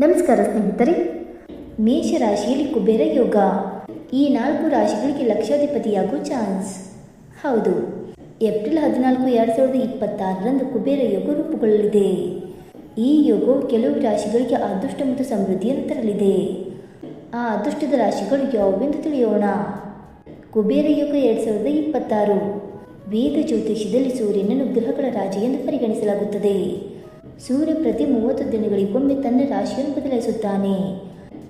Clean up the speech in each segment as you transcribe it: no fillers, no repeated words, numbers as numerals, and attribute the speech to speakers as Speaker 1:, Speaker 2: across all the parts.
Speaker 1: ನಮಸ್ಕಾರ ಸ್ನೇಹಿತರೆ. ಮೇಷರಾಶಿಯಲ್ಲಿ ಕುಬೇರ ಯೋಗ. ಈ 4 ರಾಶಿಗಳಿಗೆ ಲಕ್ಷಾಧಿಪತಿಯಾಗುವ ಚಾನ್ಸ್. ಹೌದು, ಏಪ್ರಿಲ್ 14, 2026ರಂದು ಕುಬೇರ ಯೋಗ ರೂಪುಗೊಳ್ಳಲಿದೆ. ಈ ಯೋಗವು ಕೆಲವು ರಾಶಿಗಳಿಗೆ ಅದೃಷ್ಟ ಮತ್ತು ಸಮೃದ್ಧಿಯನ್ನು ತರಲಿದೆ. ಆ ಅದೃಷ್ಟದ ರಾಶಿಗಳು ಯಾವುವೆಂದು ತಿಳಿಯೋಣ. ಕುಬೇರ ಯೋಗ 2026. ವೇದ ಜ್ಯೋತಿಷ್ಯದಲ್ಲಿ ಸೂರ್ಯನನ್ನು ಗ್ರಹಗಳ ರಾಜ ಎಂದು ಪರಿಗಣಿಸಲಾಗುತ್ತದೆ. ಸೂರ್ಯ ಪ್ರತಿ 30 ದಿನಗಳಿಗೊಮ್ಮೆ ತನ್ನ ರಾಶಿಯನ್ನು ಬದಲಾಯಿಸುತ್ತಾನೆ.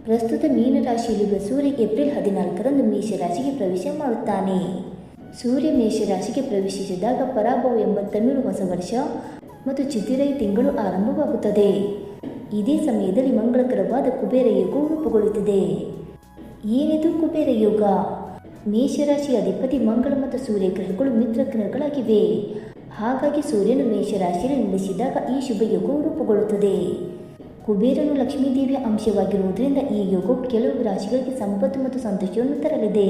Speaker 1: ಪ್ರಸ್ತುತ ಮೀನ ರಾಶಿಯಲ್ಲಿರುವ ಸೂರ್ಯ ಏಪ್ರಿಲ್ 14ರಂದು ಮೇಷರಾಶಿಗೆ ಪ್ರವೇಶ ಮಾಡುತ್ತಾನೆ. ಸೂರ್ಯ ಮೇಷರಾಶಿಗೆ ಪ್ರವೇಶಿಸಿದಾಗ ಪರಾಭವ ಎಂಬ ತಮಿಳು ಹೊಸ ವರ್ಷ ಮತ್ತು ಚಿತ್ತಿರೈ ತಿಂಗಳು ಆರಂಭವಾಗುತ್ತದೆ. ಇದೇ ಸಮಯದಲ್ಲಿ ಮಂಗಳಕರವಾದ ಕುಬೇರ ಯೋಗವು ರೂಪುಗೊಳ್ಳುತ್ತಿದೆ. ಏನಿದು ಕುಬೇರ ಯೋಗ? ಮೇಷರಾಶಿಯ ಅಧಿಪತಿ ಮಂಗಳ ಮತ್ತು ಸೂರ್ಯ ಗ್ರಹಗಳು ಮಿತ್ರ ಗ್ರಹಗಳಾಗಿವೆ. ಹಾಗಾಗಿ ಸೂರ್ಯನು ಮೇಷರಾಶಿಯಲ್ಲಿ ನೆಲೆಸಿದಾಗ ಈ ಶುಭ ಯೋಗವು ರೂಪುಗೊಳ್ಳುತ್ತದೆ. ಕುಬೇರನು ಲಕ್ಷ್ಮೀದೇವಿಯ ಅಂಶವಾಗಿರುವುದರಿಂದ ಈ ಯೋಗವು ಕೆಲವು ರಾಶಿಗಳಿಗೆ ಸಂಪತ್ತು ಮತ್ತು ಸಂತೋಷವನ್ನು ತರಲಿದೆ.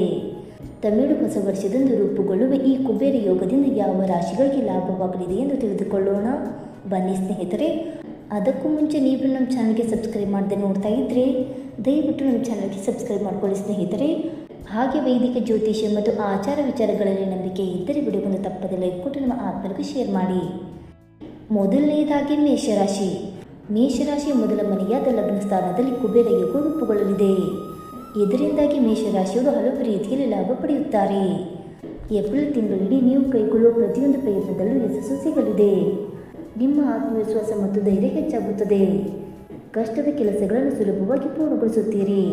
Speaker 1: ತಮಿಳು ಹೊಸ ವರ್ಷದಂದು ರೂಪುಗೊಳ್ಳುವ ಈ ಕುಬೇರ ಯೋಗದಿಂದ ಯಾವ ರಾಶಿಗಳಿಗೆ ಲಾಭವಾಗಲಿದೆ ಎಂದು ತಿಳಿದುಕೊಳ್ಳೋಣ. ಬನ್ನಿ ಸ್ನೇಹಿತರೆ. ಅದಕ್ಕೂ ಮುಂಚೆ ನೀವು ನಮ್ಮ ಚಾನಲ್ಗೆ ಸಬ್ಸ್ಕ್ರೈಬ್ ಮಾಡದೆ ನೋಡ್ತಾ ಇದ್ದರೆ ದಯವಿಟ್ಟು ನಮ್ಮ ಚಾನಲ್ಗೆ ಸಬ್ಸ್ಕ್ರೈಬ್ ಮಾಡ್ಕೊಳ್ಳಿ ಸ್ನೇಹಿತರೆ. ಹಾಗೆ ವೈದಿಕ ಜ್ಯೋತಿಷ್ಯ ಮತ್ತು ಆಚಾರ ವಿಚಾರಗಳಲ್ಲಿ ನಂಬಿಕೆ ಇದ್ದರೆ ವಿಡಿಯೋವನ್ನು ತಪ್ಪದೆ ಲೈಕ್ ಕೊಟ್ಟು ನಮ್ಮ ಆತ್ಮರಿಗೂ ಶೇರ್ ಮಾಡಿ. ಮೊದಲನೆಯದಾಗಿ ಮೇಷರಾಶಿ. ಮೇಷರಾಶಿಯ ಮೊದಲ ಮನೆಯಾದ ಲಗ್ನ ಸ್ಥಾನದಲ್ಲಿ ಕುಬೇರ ಯೋಗ ರೂಪುಗೊಳ್ಳಲಿದೆ. ಇದರಿಂದಾಗಿ ಮೇಷರಾಶಿಯವರು ಹಲವು ರೀತಿಯಲ್ಲಿ ಲಾಭ ಪಡೆಯುತ್ತಾರೆ. ಏಪ್ರಿಲ್ ತಿಂಗಳಿಡೀ ನೀವು ಕೈಗೊಳ್ಳುವ ಪ್ರತಿಯೊಂದು ಪ್ರಯತ್ನದಲ್ಲೂ ಯಶಸ್ಸು ಸಿಗಲಿದೆ. ನಿಮ್ಮ ಆತ್ಮವಿಶ್ವಾಸ ಮತ್ತು ಧೈರ್ಯ ಹೆಚ್ಚಾಗುತ್ತದೆ. ಕಷ್ಟದ ಕೆಲಸಗಳನ್ನು ಸುಲಭವಾಗಿ ಪೂರ್ಣಗೊಳಿಸುತ್ತೀರಿ.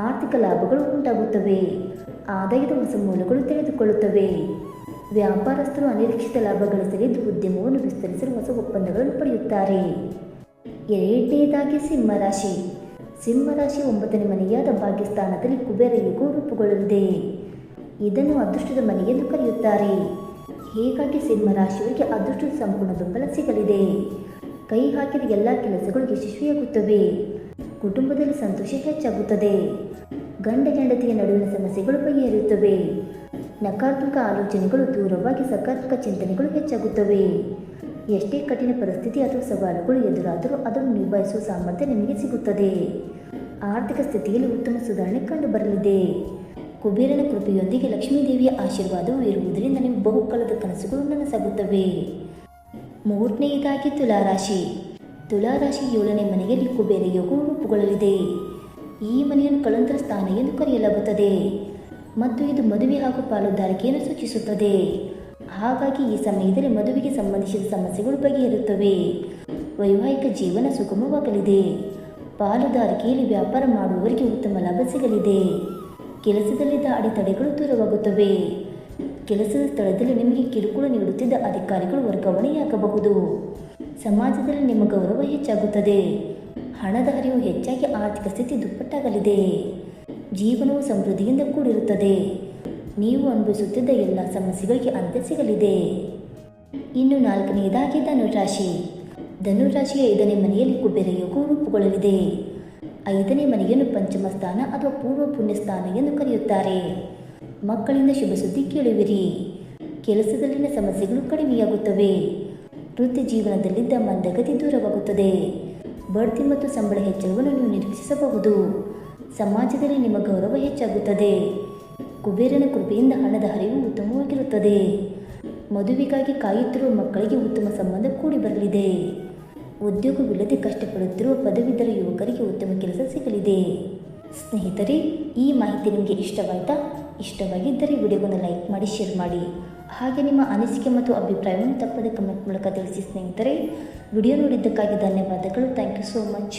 Speaker 1: ಆರ್ಥಿಕ ಲಾಭಗಳು ಉಂಟಾಗುತ್ತವೆ. ಆದಾಯದ ಹೊಸ ಮೂಲಗಳು ತೆರೆದುಕೊಳ್ಳುತ್ತವೆ. ವ್ಯಾಪಾರಸ್ಥರು ಅನಿರೀಕ್ಷಿತ ಲಾಭ ಗಳಿಸಲಿದ್ದು ಉದ್ಯಮವನ್ನು ವಿಸ್ತರಿಸಲು ಹೊಸ ಒಪ್ಪಂದಗಳನ್ನು ಪಡೆಯುತ್ತಾರೆ. ಎರಡನೇದಾಗಿ ಸಿಂಹರಾಶಿ. ಸಿಂಹರಾಶಿ 9ನೇ ಮನೆಯಾದ ಭಾಗ್ಯಸ್ಥಾನದಲ್ಲಿ ಕುಬೇರ ಯೋಗವು ರೂಪುಗೊಳ್ಳಲಿದೆ. ಇದನ್ನು ಅದೃಷ್ಟದ ಮನೆ ಎಂದು ಕರೆಯುತ್ತಾರೆ. ಹೀಗಾಗಿ ಸಿಂಹರಾಶಿಯವರಿಗೆ ಅದೃಷ್ಟದ ಸಂಪೂರ್ಣ ಬೆಂಬಲ ಸಿಗಲಿದೆ. ಕೈ ಹಾಕಿದ ಎಲ್ಲ ಕೆಲಸಗಳು ಯಶಸ್ವಿಯಾಗುತ್ತವೆ. ಕುಟುಂಬದಲ್ಲಿ ಸಂತೋಷ ಹೆಚ್ಚಾಗುತ್ತದೆ. ಗಂಡ ಹೆಂಡತಿಯ ನಡುವಿನ ಸಮಸ್ಯೆಗಳು ಬಗೆಹರಿಯುತ್ತವೆ. ನಕಾರಾತ್ಮಕ ಆಲೋಚನೆಗಳು ದೂರವಾಗಿ ಸಕಾರಾತ್ಮಕ ಚಿಂತನೆಗಳು ಹೆಚ್ಚಾಗುತ್ತವೆ. ಎಷ್ಟೇ ಕಠಿಣ ಪರಿಸ್ಥಿತಿ ಅಥವಾ ಸವಾಲುಗಳು ಎದುರಾದರೂ ಅದನ್ನು ನಿಭಾಯಿಸುವ ಸಾಮರ್ಥ್ಯ ನಿಮಗೆ ಸಿಗುತ್ತದೆ. ಆರ್ಥಿಕ ಸ್ಥಿತಿಯಲ್ಲಿ ಉತ್ತಮ ಸುಧಾರಣೆ ಕಂಡುಬರಲಿದೆ. ಕುಬೇರನ ಕೃಪೆಯೊಂದಿಗೆ ಲಕ್ಷ್ಮೀದೇವಿಯ ಆಶೀರ್ವಾದವು ಇರುವುದರಿಂದ ನಿಮ್ಮ ಬಹುಕಾಲದ ಕನಸುಗಳು ನನಸಾಗುತ್ತವೆ. ಮೂರನೆಯದಾಗಿ ತುಲಾರಾಶಿ. ತುಲಾರಾಶಿ 7ನೇ ಮನೆಯಲ್ಲಿ ಕುಬೇರ ಯೋಗವು ರೂಪುಗೊಳ್ಳಲಿದೆ. ಈ ಮನೆಯನ್ನು ಕಳಂತರ ಸ್ಥಾನ ಎಂದು ಕರೆಯಲಾಗುತ್ತದೆ ಮತ್ತು ಇದು ಮದುವೆ ಹಾಗೂ ಪಾಲುದಾರಿಕೆಯನ್ನು ಸೂಚಿಸುತ್ತದೆ. ಹಾಗಾಗಿ ಈ ಸಮಯದಲ್ಲಿ ಮದುವೆಗೆ ಸಂಬಂಧಿಸಿದ ಸಮಸ್ಯೆಗಳು ಬಗೆಹರಿಯುತ್ತವೆ. ವೈವಾಹಿಕ ಜೀವನ ಸುಗಮವಾಗಲಿದೆ. ಪಾಲುದಾರಿಕೆಯಲ್ಲಿ ವ್ಯಾಪಾರ ಮಾಡುವವರಿಗೆ ಉತ್ತಮ ಲಾಭ ಸಿಗಲಿದೆ. ಕೆಲಸದಲ್ಲಿದ್ದ ಅಡೆತಡೆಗಳು ದೂರವಾಗುತ್ತವೆ. ಕೆಲಸದ ಸ್ಥಳದಲ್ಲಿ ನಿಮಗೆ ಕಿರುಕುಳ ನೀಡುತ್ತಿದ್ದ ಅಧಿಕಾರಿಗಳು ವರ್ಗಾವಣೆಯಾಗಬಹುದು. ಸಮಾಜದಲ್ಲಿ ನಿಮ್ಮ ಗೌರವ ಹೆಚ್ಚಾಗುತ್ತದೆ. ಹಣದ ಹರಿವು ಹೆಚ್ಚಾಗಿ ಆರ್ಥಿಕ ಸ್ಥಿತಿ ದುಪ್ಪಟ್ಟಾಗಲಿದೆ. ಜೀವನವು ಸಮೃದ್ಧಿಯಿಂದ ಕೂಡಿರುತ್ತದೆ. ನೀವು ಅನುಭವಿಸುತ್ತಿದ್ದ ಎಲ್ಲ ಸಮಸ್ಯೆಗಳಿಗೆ ಅಂತ್ಯ ಸಿಗಲಿದೆ. ಇನ್ನು 4ನೇದಾಗಿ ಧನುರಾಶಿ. ಧನುರಾಶಿಯ 5ನೇ ಮನೆಯಲ್ಲಿ ಕುಬೇರ ಯೋಗವು ರೂಪುಗೊಳ್ಳಲಿದೆ. 5ನೇ ಮನೆಯನ್ನು ಪಂಚಮ ಸ್ಥಾನ ಅಥವಾ ಪೂರ್ವ ಪುಣ್ಯ ಸ್ಥಾನ ಎಂದು ಕರೆಯುತ್ತಾರೆ. ಮಕ್ಕಳಿಂದ ಶುಭ ಸುದ್ದಿ ಕೇಳುವಿರಿ. ಕೆಲಸದಲ್ಲಿನ ಸಮಸ್ಯೆಗಳು ಕಡಿಮೆಯಾಗುತ್ತವೆ. ವೃತ್ತಿ ಜೀವನದಲ್ಲಿದ್ದ ಮಂದಗತಿ ದೂರವಾಗುತ್ತದೆ. ಬಡ್ತಿ ಮತ್ತು ಸಂಬಳ ಹೆಚ್ಚಳವನ್ನು ನೀವು ನಿರೀಕ್ಷಿಸಬಹುದು. ಸಮಾಜದಲ್ಲಿ ನಿಮ್ಮ ಗೌರವ ಹೆಚ್ಚಾಗುತ್ತದೆ. ಕುಬೇರನ ಕೃಪೆಯಿಂದ ಹಣದ ಹರಿವು ಉತ್ತಮವಾಗಿರುತ್ತದೆ. ಮದುವೆಗಾಗಿ ಕಾಯುತ್ತಿರುವ ಮಕ್ಕಳಿಗೆ ಉತ್ತಮ ಸಂಬಂಧ ಕೂಡಿ ಬರಲಿದೆ. ಉದ್ಯೋಗವಿಲ್ಲದೆ ಕಷ್ಟಪಡುತ್ತಿರುವ ಪದವೀಧರ ಯುವಕರಿಗೆ ಉತ್ತಮ ಕೆಲಸ ಸಿಗಲಿದೆ. ಸ್ನೇಹಿತರೆ, ಈ ಮಾಹಿತಿ ನಿಮಗೆ ಇಷ್ಟವಾಯಿತಾ? ಇಷ್ಟವಾಗಿದ್ದರೆ ವಿಡಿಯೋವನ್ನು ಲೈಕ್ ಮಾಡಿ, ಶೇರ್ ಮಾಡಿ. ಹಾಗೆ ನಿಮ್ಮ ಅನಿಸಿಕೆ ಮತ್ತು ಅಭಿಪ್ರಾಯವನ್ನು ತಪ್ಪದೆ ಕಮೆಂಟ್ ಮೂಲಕ ತಿಳಿಸಿ ಸ್ನೇಹಿತರೆ. ವಿಡಿಯೋ ನೋಡಿದ್ದಕ್ಕಾಗಿ ಧನ್ಯವಾದಗಳು. Thank you so much.